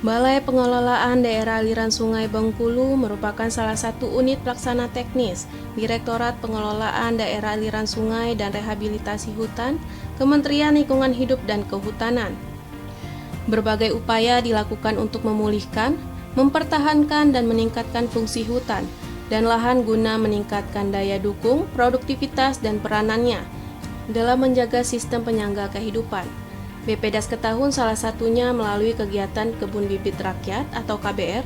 Balai Pengelolaan Daerah Aliran Sungai Bengkulu merupakan salah satu unit pelaksana teknis Direktorat Pengelolaan Daerah Aliran Sungai dan Rehabilitasi Hutan, Kementerian Lingkungan Hidup dan Kehutanan. Berbagai upaya dilakukan untuk memulihkan, mempertahankan dan meningkatkan fungsi hutan dan lahan guna meningkatkan daya dukung, produktivitas dan peranannya dalam menjaga sistem penyangga kehidupan. BPDAS Ketahun salah satunya melalui kegiatan Kebun Bibit Rakyat atau KBR.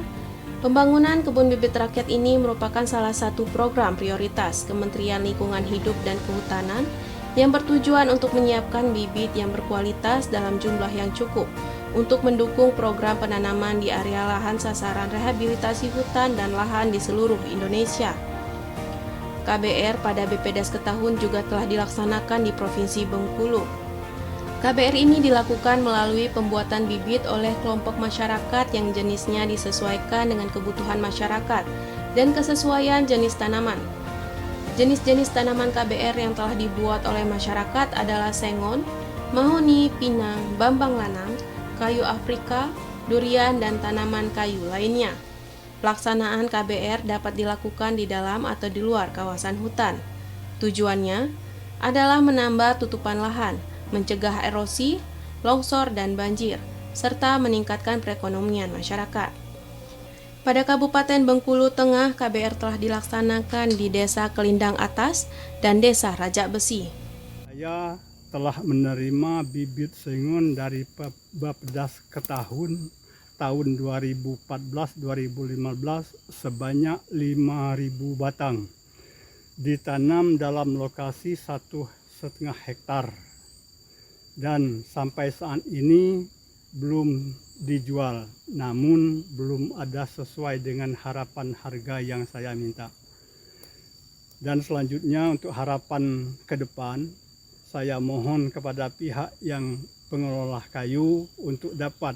Pembangunan kebun bibit rakyat ini merupakan salah satu program prioritas Kementerian Lingkungan Hidup dan Kehutanan yang bertujuan untuk menyiapkan bibit yang berkualitas dalam jumlah yang cukup untuk mendukung program penanaman di area lahan sasaran rehabilitasi hutan dan lahan di seluruh Indonesia. KBR pada BPDAS Ketahun juga telah dilaksanakan di Provinsi Bengkulu. KBR ini dilakukan melalui pembuatan bibit oleh kelompok masyarakat yang jenisnya disesuaikan dengan kebutuhan masyarakat dan kesesuaian jenis tanaman. Jenis-jenis tanaman KBR yang telah dibuat oleh masyarakat adalah sengon, mahoni, pinang, bambang lanang, kayu Afrika, durian, dan tanaman kayu lainnya. Pelaksanaan KBR dapat dilakukan di dalam atau di luar kawasan hutan. Tujuannya adalah menambah tutupan lahan, mencegah erosi, longsor, dan banjir, serta meningkatkan perekonomian masyarakat. Pada Kabupaten Bengkulu Tengah, KBR telah dilaksanakan di Desa Kelindang Atas dan Desa Raja Besi. Saya telah menerima bibit sengon dari Bappedas Ketahun tahun 2014-2015 sebanyak 5.000 batang. Ditanam dalam lokasi 1,5 hektar. Dan sampai saat ini belum dijual, namun belum ada sesuai dengan harapan harga yang saya minta. Dan selanjutnya untuk harapan ke depan, saya mohon kepada pihak yang pengelola kayu untuk dapat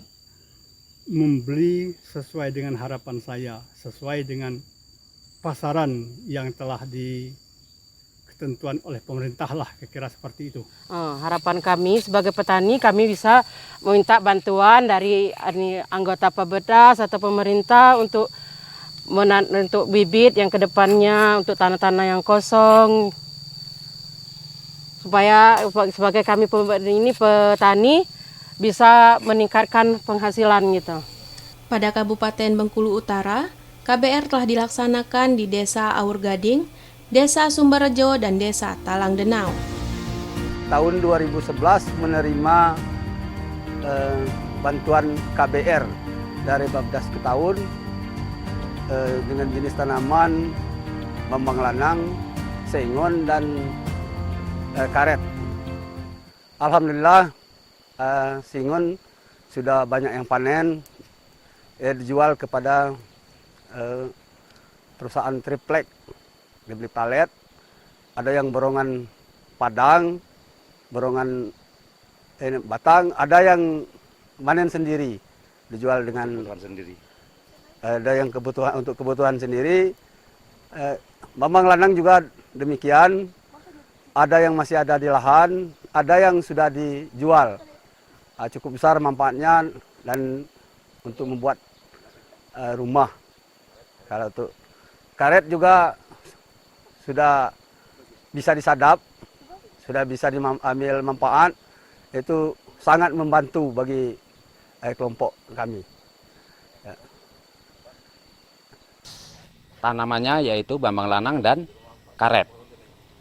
membeli sesuai dengan harapan saya, sesuai dengan pasaran yang telah ketentuan oleh pemerintah lah, kira-kira seperti itu. Harapan kami sebagai petani, kami bisa meminta bantuan dari anggota Bappedas atau pemerintah untuk bibit yang kedepannya, untuk tanah-tanah yang kosong, supaya sebagai kami ini petani bisa meningkatkan penghasilan gitu. Pada Kabupaten Bengkulu Utara, KBR telah dilaksanakan di Desa Aur Gading, Desa Sumberjo, dan Desa Talang Denau. Tahun 2011 menerima bantuan KBR dari Bappedas Ketahun dengan jenis tanaman bambang lanang, sengon, dan karet. Alhamdulillah sengon sudah banyak yang panen, dijual kepada perusahaan triplek. Dibeli palet, ada yang borongan padang, borongan batang, ada yang manen sendiri, dijual dengan kebutuhan sendiri. Ada yang untuk kebutuhan sendiri. Bambang lanang juga demikian, ada yang masih ada di lahan, ada yang sudah dijual. Cukup besar manfaatnya dan untuk membuat rumah. Kalau untuk karet juga sudah bisa disadap, sudah bisa diambil manfaat, itu sangat membantu bagi kelompok kami. Ya. Tanamannya yaitu bambang lanang dan karet.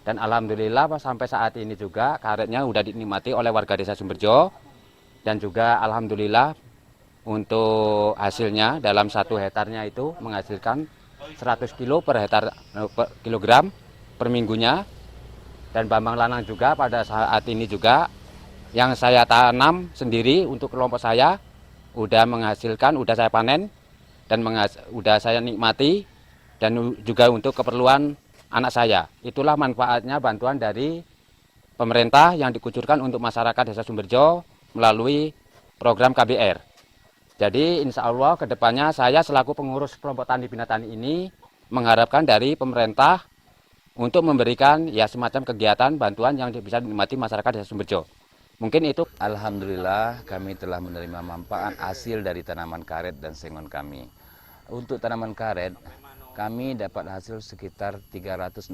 Dan alhamdulillah sampai saat ini juga karetnya sudah dinikmati oleh warga Desa Sumberjo. Dan juga alhamdulillah untuk hasilnya dalam 1 hektarnya itu menghasilkan 100 kilo per hektar kilogram per minggunya. Dan bambang lanang juga pada saat ini juga yang saya tanam sendiri untuk kelompok saya udah menghasilkan, udah saya panen dan udah saya nikmati, dan juga untuk keperluan anak saya. Itulah manfaatnya bantuan dari pemerintah yang dikucurkan untuk masyarakat Desa Sumberjo melalui program KBR. Jadi insya Allah kedepannya saya selaku pengurus kelompok tani Bina Tani ini mengharapkan dari pemerintah untuk memberikan ya semacam kegiatan bantuan yang bisa dinikmati masyarakat Desa Sumberjo. Mungkin itu. Alhamdulillah kami telah menerima manfaat hasil dari tanaman karet dan sengon kami. Untuk tanaman karet, kami dapat hasil sekitar 360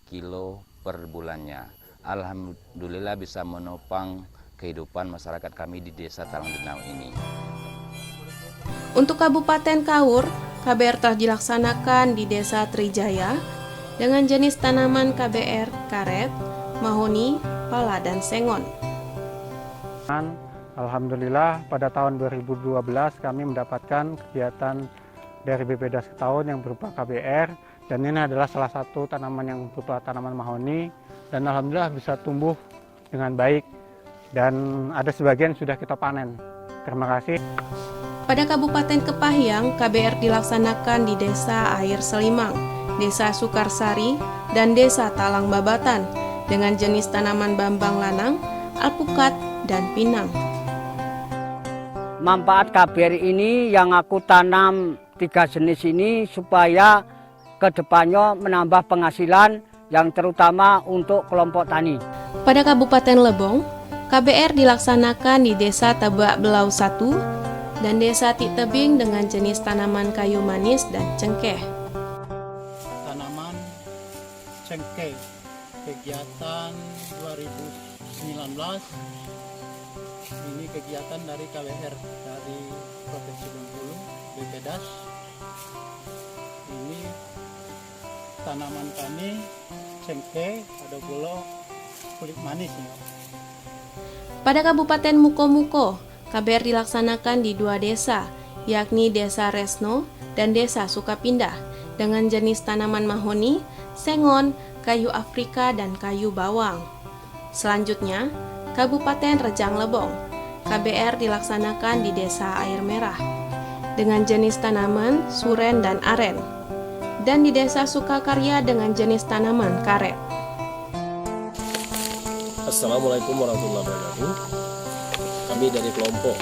kilo per bulannya. Alhamdulillah bisa menopang kehidupan masyarakat kami di Desa Talang Denau ini. Untuk Kabupaten Kaur, KBR telah dilaksanakan di Desa Trijaya dengan jenis tanaman KBR karet, mahoni, pala, dan sengon. Alhamdulillah pada tahun 2012 kami mendapatkan kegiatan dari BPDAS Ketahun yang berupa KBR, dan ini adalah salah satu tanaman yang berupa tanaman mahoni, dan alhamdulillah bisa tumbuh dengan baik dan ada sebagian sudah kita panen. Terima kasih. Pada Kabupaten Kepahyang, KBR dilaksanakan di Desa Air Selimang, Desa Sukarsari, dan Desa Talang Babatan dengan jenis tanaman bambang lanang, alpukat, dan pinang. Manfaat KBR ini yang aku tanam 3 jenis ini supaya kedepannya menambah penghasilan yang terutama untuk kelompok tani. Pada Kabupaten Lebong, KBR dilaksanakan di Desa Tabak Belau 1 dan Desa Titebing dengan jenis tanaman kayu manis dan cengkeh. Tanaman cengkeh, kegiatan 2019. Ini kegiatan dari KBR, dari Provinsi Bengkulu, BPDAS. Ini tanaman kami cengkeh, ada pula kulit manis. Pada Kabupaten Mukomuko, KBR dilaksanakan di 2 desa, yakni Desa Resno dan Desa Sukapindah, dengan jenis tanaman mahoni, sengon, kayu Afrika, dan kayu bawang. Selanjutnya, Kabupaten Rejang Lebong, KBR dilaksanakan di Desa Air Merah, dengan jenis tanaman suren dan aren, dan di Desa Sukakarya dengan jenis tanaman karet. Assalamualaikum warahmatullahi wabarakatuh. Kami dari kelompok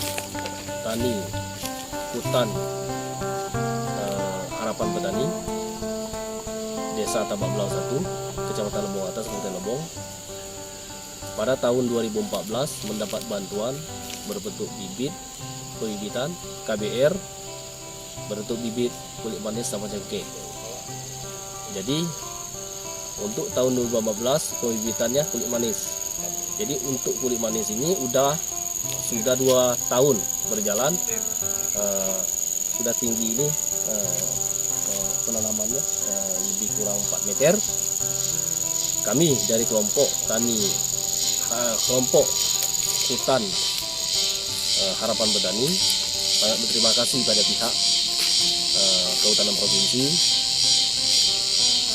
Tani Hutan Harapan Petani Desa Tabak Belau 1, Kecamatan Lebong Atas, Kabupaten Lebong. Pada tahun 2014 mendapat bantuan berbentuk bibit pembibitan KBR berbentuk bibit kulit manis sama cengkeh. Jadi untuk tahun 2015 pembibitannya kulit manis. Jadi untuk kulit manis ini sudah 2 tahun berjalan, sudah tinggi ini penanamannya lebih kurang 4 meter. Kami dari kelompok tani kelompok hutan Harapan Petani sangat berterima kasih pada pihak Kehutanan Provinsi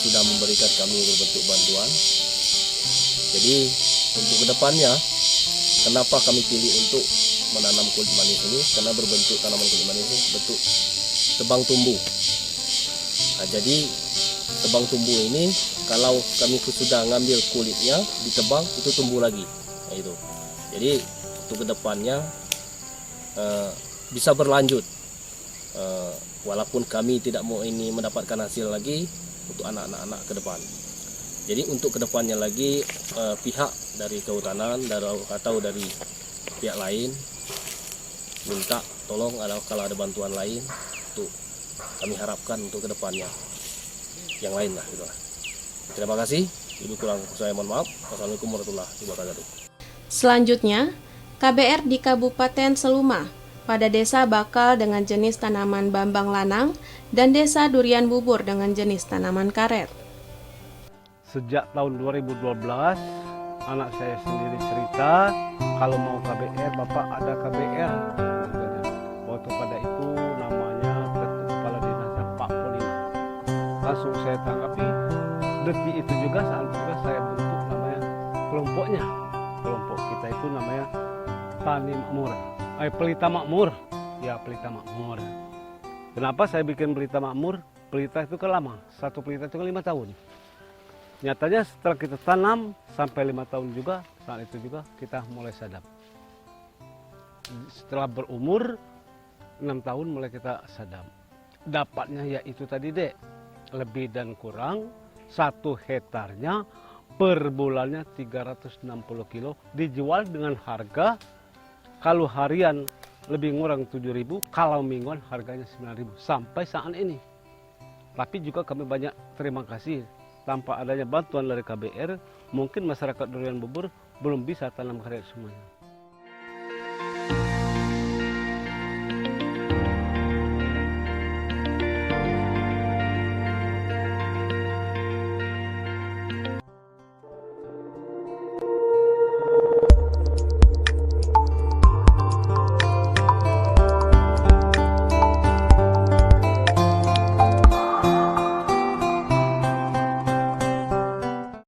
sudah memberikan kami berbentuk bantuan. Jadi untuk kedepannya, kenapa kami pilih untuk menanam kulit manis ini? Karena berbentuk tanaman kulit manis ini bentuk tebang tumbuh. Nah, jadi tebang tumbuh ini kalau kami sudah ngambil kulitnya ditebang itu tumbuh lagi. Nah, itu. Jadi untuk kedepannya bisa berlanjut. Walaupun kami tidak mau ini mendapatkan hasil lagi untuk anak-anak ke depan. Jadi untuk kedepannya lagi pihak dari kehutanan atau dari pihak lain minta tolong kalau ada bantuan lain untuk kami harapkan untuk kedepannya yang lain lah gitu. Terima kasih. Lebih kurang saya mohon maaf. Wassalamualaikum warahmatullahi wabarakatuh. Selanjutnya, KBR di Kabupaten Seluma pada Desa Bakal dengan jenis tanaman bambang lanang dan Desa Durian Bubur dengan jenis tanaman karet. Sejak tahun 2012, anak saya sendiri cerita kalau mau KBR, Bapak ada KBR. Waktu pada itu namanya Kepala Dinasnya Pak Polina. Langsung saya tanggapi, detik itu juga saat juga saya bentuk namanya kelompoknya. Kelompok kita itu namanya Tani Makmur. Pelita Makmur. Ya, Pelita Makmur. Kenapa saya bikin Pelita Makmur? Pelita itu kan lama. Satu pelita itu kan 5 tahun. Nyatanya setelah kita tanam sampai 5 tahun juga, saat itu juga kita mulai sadap. Setelah berumur 6 tahun mulai kita sadap. Dapatnya yaitu tadi dek, lebih dan kurang 1 hektarnya per bulannya 360 kilo, dijual dengan harga kalau harian lebih kurang 7.000, kalau mingguan harganya 9.000 sampai saat ini. Tapi juga kami banyak terima kasih, tanpa adanya bantuan dari KBR, mungkin masyarakat Durian Bubur belum bisa tanam karet semuanya.